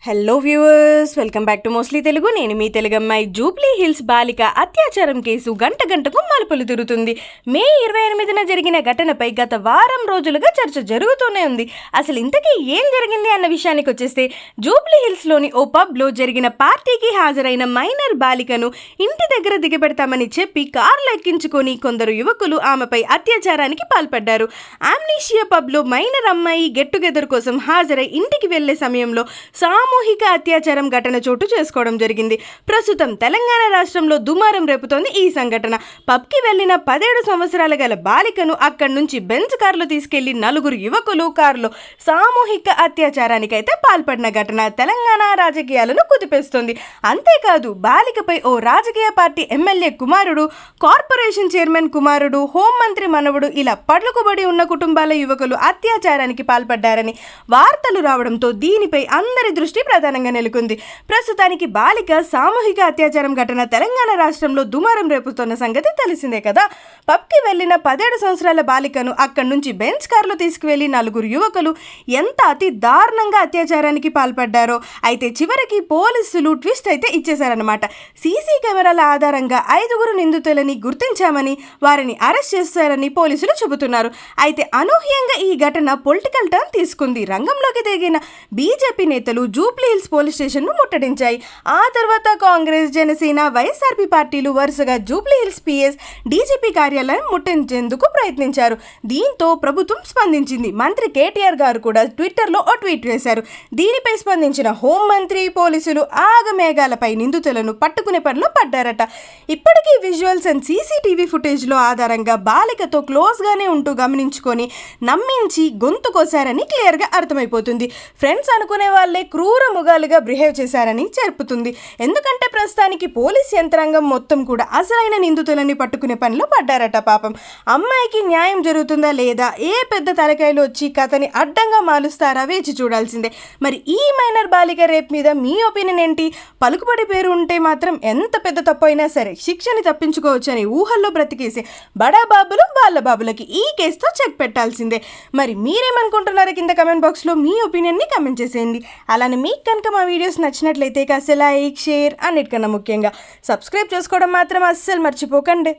Hello viewers, welcome back to mostly Telugu. నేను మీ తెలుగు అమ్మాయి. Jubilee hills బాలిక అత్యాచారం కేసు గంట గంటకు మలుపులు తిరుగుతుంది. మే 28న జరిగిన ఘటనపై గత వారం రోజులుగా చర్చ జరుగుతూనే ఉంది. అసలు ఇంతకీ ఏం జరిగింది అన్న విషయానికి వచ్చేస్తే, జూబ్లీ హిల్స్లోని ఓ పబ్లో జరిగిన పార్టీకి హాజరైన మైనర్ బాలికను ఇంటి దగ్గర దిగబెడతామని చెప్పి కార్లు ఎక్కించుకొని కొందరు యువకులు ఆమెపై అత్యాచారానికి పాల్పడ్డారు. ఆమ్నీషియా పబ్లో మైనర్ అమ్మాయి గెట్ టుగెదర్ కోసం హాజరై ఇంటికి వెళ్లే సమయంలో సామూహిక అత్యాచారం ఘటన చోటు చేసుకోవడం జరిగింది. ప్రస్తుతం తెలంగాణ రాష్ట్రంలో దుమారం రేపుతోంది ఈ సంఘటన. పబ్కి వెళ్లిన 17 సంవత్సరాల గల బాలికను అక్కడి నుంచి బెంజ్ కారులో తీసుకెళ్లి 4 యువకులు కారులో సామూహిక అత్యాచారానికైతే పాల్పడిన ఘటన తెలంగాణ రాజకీయాలను కుదిపేస్తోంది. అంతేకాదు, బాలికపై ఓ రాజకీయ పార్టీ ఎమ్మెల్యే కుమారుడు, కార్పొరేషన్ చైర్మన్ కుమారుడు, హోంమంత్రి మనవడు ఇలా పడుకుబడి ఉన్న కుటుంబాల యువకులు అత్యాచారానికి పాల్పడ్డారని వార్తలు రావడంతో దీనిపై అందరి దృష్టి ప్రధానంగా నెలకొంది. ప్రస్తుతానికి బాలిక సామూహిక అత్యాచారం ఘటన తెలంగాణ రాష్ట్రంలో దుమారం రేపుతున్న సంగతి తెలిసిందే కదా. పబ్కి వెళ్లిన 17 సంవత్సరాల బాలికను అక్కడి నుంచి బెంచ్ కారులో తీసుకువెళ్లి 4 యువకులు ఎంత అతి దారుణంగా అత్యాచారానికి పాల్పడ్డారో అయితే చివరికి పోలీసులు ట్విస్ట్ అయితే ఇచ్చేశారన్నమాట. సీసీ కెమెరాల ఆధారంగా 5 నిందితులని గుర్తించామని, వారిని అరెస్ట్ చేశారని పోలీసులు చెబుతున్నారు. అయితే అనూహ్యంగా ఈ ఘటన పొలిటికల్ టర్న్ తీసుకుంది. రంగంలోకి దిగిన బీజేపీ నేతలు జూబ్లీ హిల్స్ పోలీస్ స్టేషన్ను ముట్టడించాయి. ఆ తర్వాత కాంగ్రెస్, జనసేన, వైఎస్ఆర్పీ పార్టీలు వరుసగా జూబ్లీ హిల్స్ పిఎస్, డీజీపీ కార్యాలయం ముట్టించేందుకు ప్రయత్నించారు. దీంతో ప్రభుత్వం స్పందించింది. మంత్రి కేటీఆర్ గారు కూడా ట్విట్టర్లో ఓ ట్వీట్ చేశారు. దీనిపై స్పందించిన హోంమంత్రి, పోలీసులు ఆగమేఘాలపై నిందితులను పట్టుకునే పనిలో పడ్డారట. ఇప్పటికీ విజువల్స్ అండ్ సీసీటీవీ ఫుటేజ్లో ఆధారంగా బాలికతో క్లోజ్గానే ఉంటూ గమనించుకొని నమ్మించి గొంతు కోసారని క్లియర్గా అర్థమైపోతుంది. ఫ్రెండ్స్ అనుకునే వాళ్ళే క్రూర ముగాలుగా బిహేవ్ చేశారని చెప్పుతుంది. ఎందుకంటే ప్రస్తుతానికి పోలీస్ యంత్రాంగం మొత్తం కూడా అసలైన నిందితులని పట్టుకునే పనిలో పడ్డారట. పాపం అమ్మాయికి న్యాయం జరుగుతుందా లేదా, ఏ పెద్ద తలకాయలు వచ్చి కథని అడ్డంగా మాలుస్తారా వేచి చూడాల్సిందే. మరి ఈ మైనర్ బాలిక రేప్ మీద మీ ఒపీనియన్ ఏంటి? పలుకుబడి పేరు ఉంటే మాత్రం ఎంత పెద్ద తప్పు అయినా సరే శిక్షని తప్పించుకోవచ్చని ఊహల్లో బ్రతికేసే బడా బాబులు వాళ్ళ బాబులకి ఈ కేసుతో చెక్ పెట్టాల్సిందే. మరి మీరేమనుకుంటున్నారో కింద కమెంట్ బాక్స్లో మీ ఒపీనియన్ని కమెంట్ చేసేయండి. అలానే మీకు కనుక మా వీడియోస్ నచ్చినట్లయితే కాస్త లైక్, షేర్, అన్నిటికన్నా ముఖ్యంగా సబ్స్క్రైబ్ చేసుకోవడం మాత్రం అస్సలు మర్చిపోకండి.